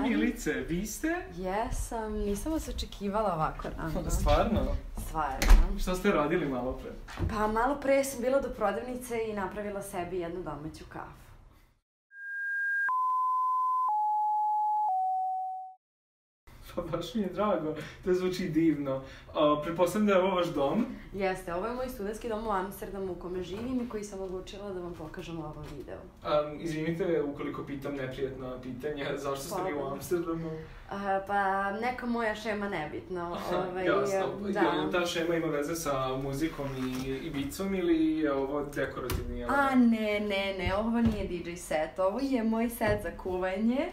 Milice, vi ste? Jesam, nisam vas očekivala ovako rano. Stvarno? Stvarno. Šta ste radili malo pre? Pa malo pre sam bila do prodavnice i napravila sebi jednu domaću kafu. Pa baš mi je drago, to zvuči divno. Pretpostavljam da je ovo vaš dom? Jeste, ovo je moj studentski dom u Amsterdamu u kome živim i koji sam odlučila da vam pokažem u ovom videu. Izvinite ukoliko pitam neprijatna pitanja, zašto ste vi u Amsterdamu? Pa neka moja šema nebitno. Jasno, ta šema ima veze sa muzikom i bicom ili je ovo dekorativni element? Ne, ovo nije DJ set, ovo je moj set za kuvanje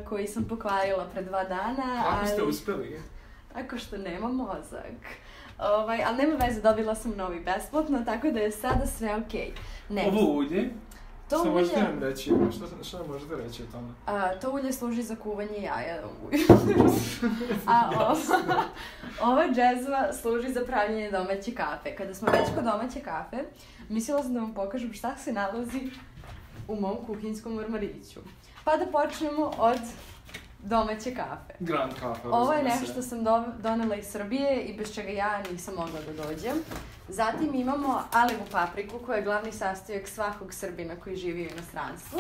koji sam pokvarila pre 2 dana. Kako ste uspeli? Tako što nema mozak. Ali nema veze, dobila sam novi besplatno, tako da je sada sve okej. Ovo ulje? Šta možete nam reći? Šta nam možete reći o tome? To ulje služi za kuvanje jaja a ova džezva služi za pravljenje domaće kafe. Kada smo već kod domaće kafe, mislila sam da vam pokažem šta se nalazi u mom kuhinskom ormariću. Pa da počnemo od domaće kafe. Grand kafe. Ovo je nešto što sam donela iz Srbije i bez čega ja nisam mogla da dođem. Zatim imamo alivu papriku koja je glavni sastojak svakog Srbina koji živi u inostranstvu.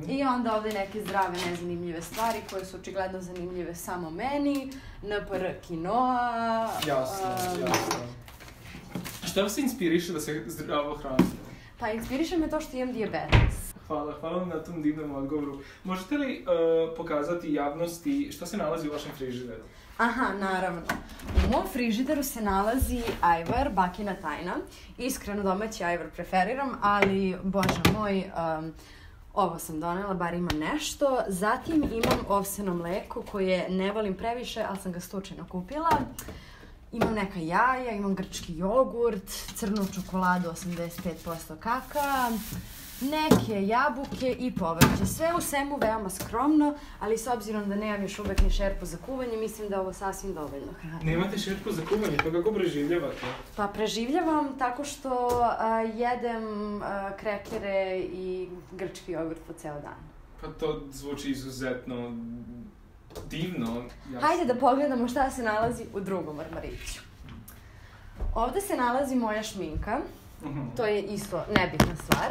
I onda ovde neke zdrave, nezanimljive stvari koje su očigledno zanimljive samo meni. NPR quinoa. Jasno. Šta vas inspiriše da se zdravo hranite? Pa inspiriše me to što imam dijabetes. Hvala vam na tom divnom odgovoru. Možete li pokazati javnosti šta se nalazi u vašem frižideru? Aha, naravno. U mom frižideru se nalazi ajvar, bakina tajna. Iskreno domaći ajvar preferiram, ali, bože moj, ovo sam donela, bar ima nešto. Zatim imam ovseno mleko koje ne volim previše, ali sam ga slučajno kupila. Imam neka jaja, imam grčki jogurt, crnu čokoladu 85% kaka, neke jabuke i povrće. Sve u svemu veoma skromno, ali s obzirom da nemam još uvek ni šerpu za kuvanje, mislim da je ovo sasvim dovoljno hrane. Nemate šerpu za kuvanje, pa kako preživljavate? Pa preživljavam tako što jedem krekere i grčki jogurt po ceo dan. Pa to zvuči izuzetno divno. Hajde da pogledamo šta se nalazi u drugom ormariću. Ovde se nalazi moja šminka, to je isto nebitna stvar.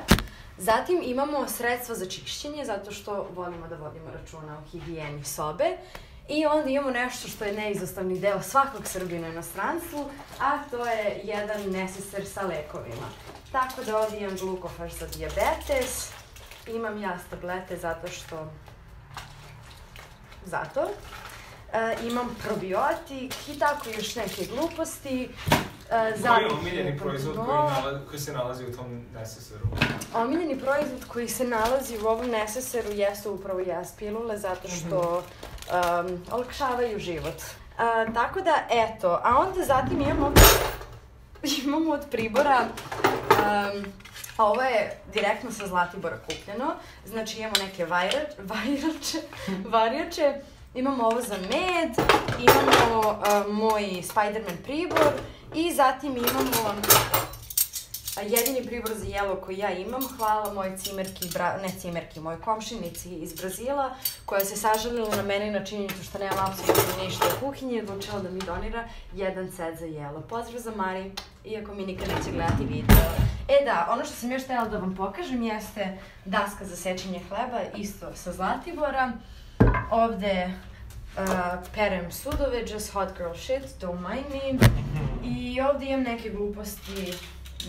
Zatim imamo sredstva za čišćenje, zato što volimo da vodimo računa o higijeni sobe. I onda imamo nešto što je neizostavni deo svakog Srbina u inostranstvu, a to je jedan neseser sa lekovima. Tako da ovdje imam glukofaž za dijabetes, imam ja tablete zato. Imam probiotik i tako još neke gluposti. Koji je omiljeni proizvod koji se nalazi u tom neseseru? Omiljeni proizvod koji se nalazi u ovom neseseru jesu upravo pilule, zato što olakšavaju život. Tako da, eto. A onda zatim imamo od pribora, a ovo je direktno sa Zlatibora kupljeno. Znači imamo neke varjače, imamo ovo za med, imamo moj Spiderman pribor i zatim imamo jedini pribor za jelo koji ja imam, hvala mojoj mojoj komšinici iz Brazila, koja se sažalila na mene na činjenicu što nemam apsolutno ništa u kuhinji i odlučila da mi donira jedan set za jelo. Pozdrav za Mari, iako mi nikad neće gledati video. Da, ono što sam još htjela da vam pokažem jeste daska za sečenje hleba, isto sa Zlatibora. Ovde perem sudove, just hot girl shit, don't mind me. I ovde imam neke gluposti,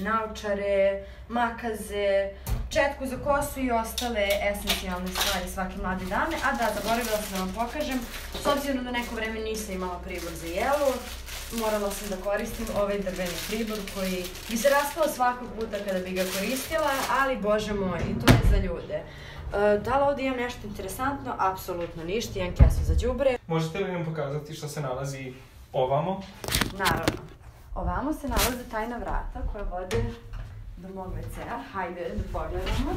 naučare, makaze, četku za kosu i ostale esencijalne stvari svake mlade dame. A da, zaboravila sam da vam pokažem, s obzirom da neko vreme nisam imala pribor za jelo, morala sam da koristim ovaj drveni pribor koji bi se raspao svakog puta kada bi ga koristila, ali bože moj, i to je za ljude. Da li ovdje imam nešto interesantno? Apsolutno ništa, imam kesu za đubre. Možete li nam pokazati što se nalazi ovamo? Naravno. Ovamo se nalaze tajna vrata koja vode do mog WC-a. Hajde da pogledamo.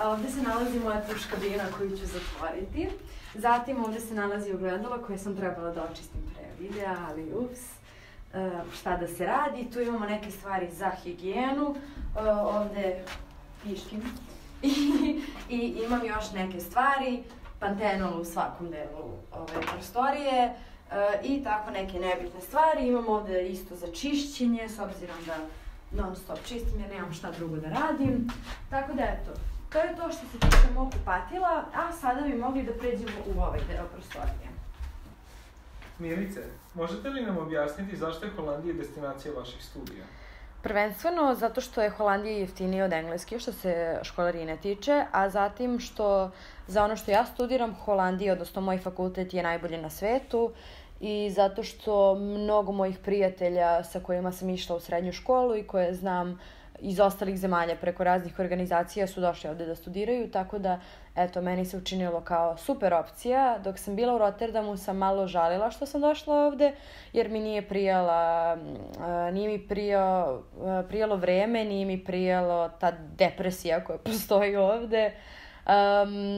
Ovde se nalazi moja tuš kabina koju ću zatvoriti. Zatim ovde se nalazi ogledalo koje sam trebala da očistim pre videa, ali ups. Šta da se radi? Tu imamo neke stvari za higijenu. Ovde piškim. I imam još neke stvari. pantenol u svakom delu ove prostorije i tako neke nebitne stvari. Imam ovde isto za čišćenje, s obzirom da non stop čistim jer nemam šta drugo da radim. Tako da eto, to je to što se tiče mog kupatila, a sada bi mogli da pređemo u ovaj deo prostorije. Milice, možete li nam objasniti zašto je Holandija destinacija vaših studija? Prvenstveno zato što je Holandija jeftinija od Engleske što se školarine tiče, a zatim što za ono što ja studiram Holandija, odnosno moj fakultet je najbolji na svetu i zato što mnogo mojih prijatelja sa kojima sam išla u srednju školu i koje znam iz ostalih zemalja preko raznih organizacija su došli ovde da studiraju, tako da eto, meni se učinilo kao super opcija. Dok sam bila u Rotterdamu sam malo žalila što sam došla ovde, jer mi nije mi prijalo vreme, nije mi prijalo ta depresija koja postoji ovde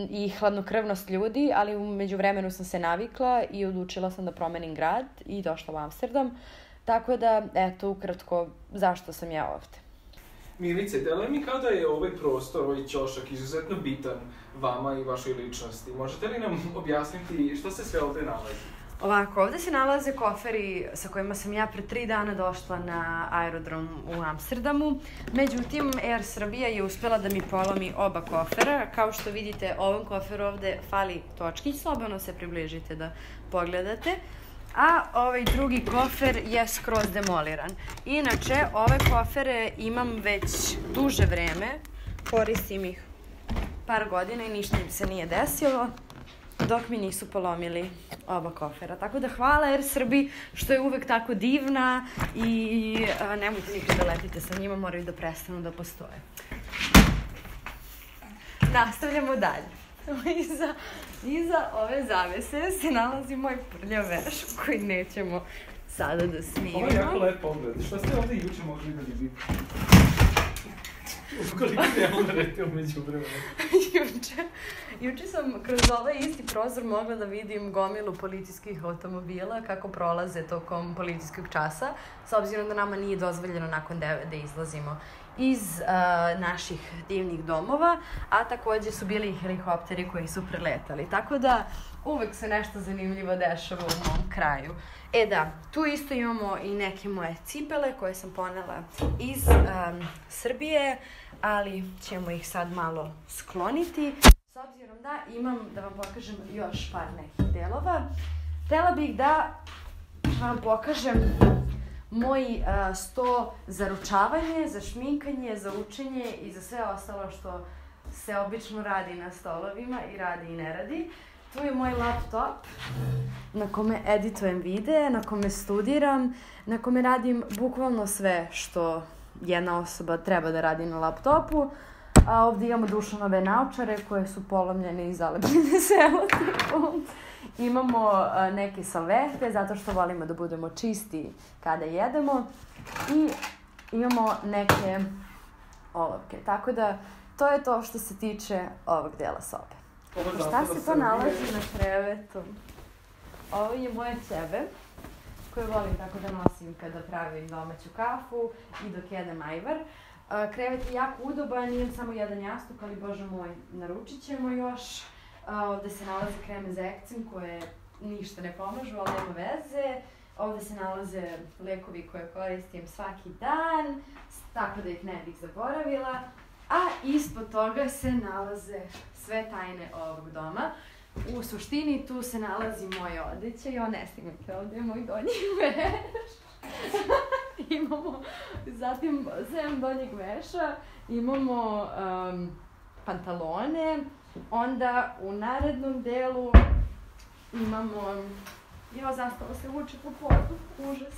i hladnokrvnost ljudi, ali u međuvremenu sam se navikla i odlučila sam da promenim grad i došla u Amsterdam. Tako da, eto, ukratko, zašto sam ja ovde. Milice, deluje mi kao da je ovaj prostor, ovaj ćošak izuzetno bitan vama i vašoj ličnosti. Možete li nam objasniti što se sve ovde nalazi? Ovako, ovde se nalaze koferi sa kojima sam ja pre 3 dana došla na aerodrom u Amsterdamu. Međutim, Air Srbija je uspela da mi polomi oba kofera. Kao što vidite, ovom koferu ovde fali točkić, slobodno se približite da pogledate. A ovaj drugi kofer je skroz demoliran. Inače, ove kofere imam već duže vreme, koristim ih par godina i ništa im se nije desilo, dok mi nisu polomili oba kofera. Tako da hvala Air Srbiji što je uvek tako divna i nemojte nikad da letite sa njima, moraju da prestanu da postoje. Nastavljamo dalje. Iza ove zavese se nalazi moj prljav veš koji nećemo sada da snimimo. Ovo je jako lep pogled. Šta ste ovde juče mogli da ljubite? Ukoliko ne umrete umeđu vremenu. Juče sam kroz ovaj isti prozor mogla da vidim gomilu policijskih automobila kako prolaze tokom policijskog časa, s obzirom da nama nije dozvoljeno nakon 9 da izlazimo iz naših divnih domova, a takođe su bili i helikopteri koji su preletali. Tako da uvek se nešto zanimljivo dešava u mom kraju. Da, tu isto imamo i neke moje cipele koje sam ponela iz Srbije, ali ćemo ih sad malo skloniti. S obzirom da imam, da vam pokažem još par nekih delova, htela bih da vam pokažem moj sto za ručavanje, za šminkanje, za učenje i za sve ostalo što se obično radi na stolovima i radi i ne radi. Tu je moj laptop na kome editujem videe, na kome studiram, na kome radim bukvalno sve što jedna osoba treba da radi na laptopu. A ovdje imamo Dušanove naočare koje su polomljene i zalepljene selotipom. Imamo neke salvete zato što volimo da budemo čisti kada jedemo. I imamo neke olovke. Tako da to je to što se tiče ovog dela sobe. Šta se to nalazi na krevetu? Ovo je moje ćebe koje volim tako da nosim kada pravim domaću kafu i dok jedem ajvar. Krevet je jako udoban, imam samo jedan jastuk, ali bože moj, naručit ćemo još. Ovde se nalaze kreme za ekcem koje ništa ne pomažu, ali nema veze. Ovde se nalaze lekovi koje koristim svaki dan, tako da ih ne bih zaboravila. A ispod toga se nalaze sve tajne ovog doma. U suštini tu se nalazi moje odeće i ne stignete, ovde je moj donji veš. Imamo, zatim, sem donjeg veša, imamo pantalone, onda u narednom delu imamo, zastava se vuče po podu, užas.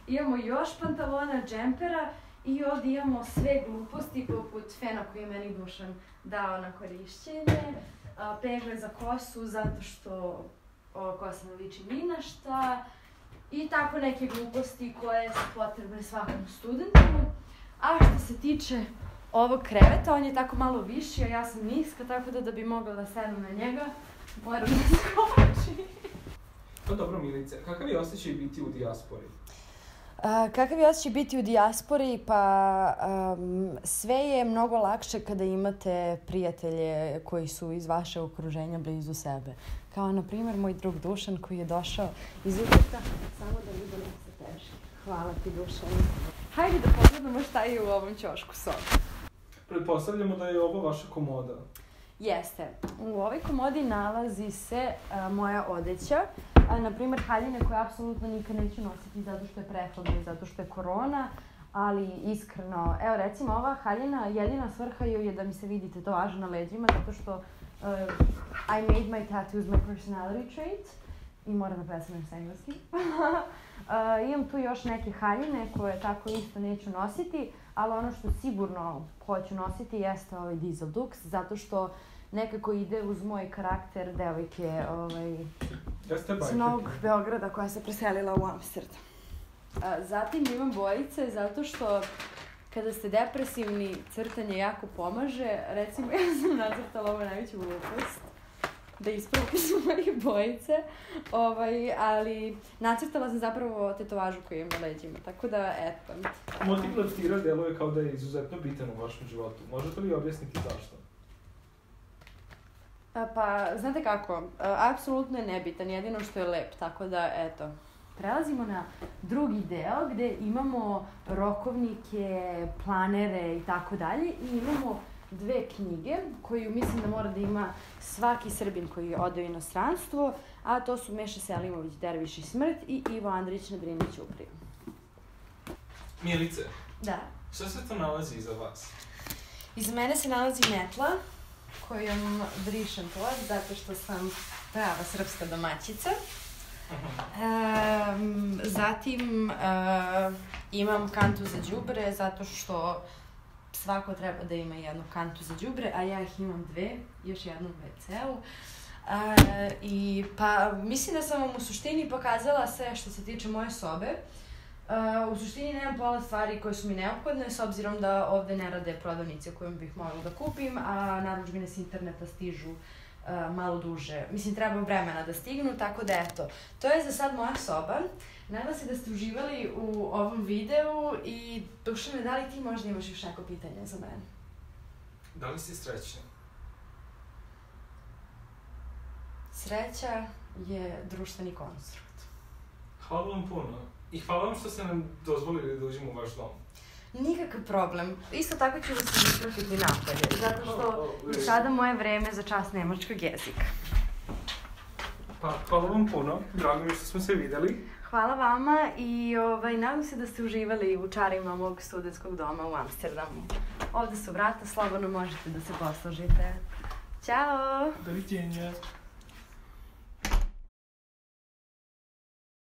Imamo još pantalona, džempera i ovdje imamo sve gluposti poput fena koji je meni Dušan dao na korišćenje, pegle za kosu zato što kosa ne liči ni na šta i tako neke gluposti koje su potrebne svakom studentu. A što se tiče ovog kreveta, on je tako malo viši, a ja sam niska, tako da bi mogla da sedem na njega, moram da skoči. Pa dobro, Milice, kakav je osjećaj biti u dijaspori? Kakav je osjećaj biti u dijaspori? Pa sve je mnogo lakše kada imate prijatelje koji su iz vaše okruženja blizu sebe. Kao, na primjer, moj drug Dušan koji je došao iz Utrsta. Samo da vidim da se teži. Hvala ti, Dušan. Hajde da pogledamo šta je u ovom ćošku sobi. Pretpostavljamo da je ovo vaša komoda. Jeste. U ovoj komodi nalazi se moja odeća. Na primjer, haljine koje apsolutno nikad neću nositi zato što je prehladno i zato što je korona. Ali iskreno, evo recimo ova haljina, jedina svrha joj je da mi se vidi tetovaža na leđima zato što I made my tattoos my personality trait. I moram da presadnem s engleski. Imam tu još neke haljine koje tako isto neću nositi, ali ono što sigurno hoću nositi jeste ovaj Diesel Dux, zato što nekako ide uz moj karakter devojke iz Novog Beograda koja se preselila u Amsterdam. Zatim imam bojice zato što kada ste depresivni, crtanje jako pomaže. Recimo, ja sam nacrtala ovo najveću glupost, da ispravim svoje bojice, ali nacrtala sam zapravo tetovažu koju imam na leđima, tako da, eto. Motiv leptira deluje kao da je izuzetno bitan u vašem životu. Možete li objasniti zašto? Pa, znate kako, apsolutno je nebitan, jedino što je lep, tako da, eto. Prelazimo na drugi deo gde imamo rokovnike, planere i tako dalje i imamo dve knjige koju mislim da mora da ima svaki Srbin koji ode u inostranstvo, a to su Meša Selimović, Derviš i smrt i Ivo Andrić, Ne brini ćupriju. Milice, da. Šta se to nalazi iza vas? Iza mene se nalazi metla kojom brišem pod zato što sam prava srpska domaćica. Zatim imam kantu za đubre zato što svako treba da ima jednu kantu za đubre, a ja ih imam dve, još jednu u WC-u. Pa mislim da sam vam u suštini pokazala sve što se tiče moje sobe. U suštini nemam pola stvari koje su mi neophodne, s obzirom da ovde ne rade prodavnice kojom bih mogla da kupim, a narudžbine s interneta stižu malo duže. Mislim, treba vremena da stignu, tako da eto. To je za sad moja soba. Nadam se da ste uživali u ovom videu i Dušane, da li ti možda imaš još neko pitanje za mene? Da li ste srećni? Sreća je društveni konstrukt. Hvala vam puno. I hvala vam što ste nam dozvolili da uđemo u vaš dom. Nikakav problem. Isto tako ću da se isprofiti napolje, zato što je sada moje vreme za čas nemačkog jezika. Pa, hvala vam puno. Drago mi što smo se videli. Hvala vama i nadam se da ste uživali u čarima mog studentskog doma u Amsterdamu. Ovde su vrata, slobodno možete da se poslužite. Ćao! Doviđenja!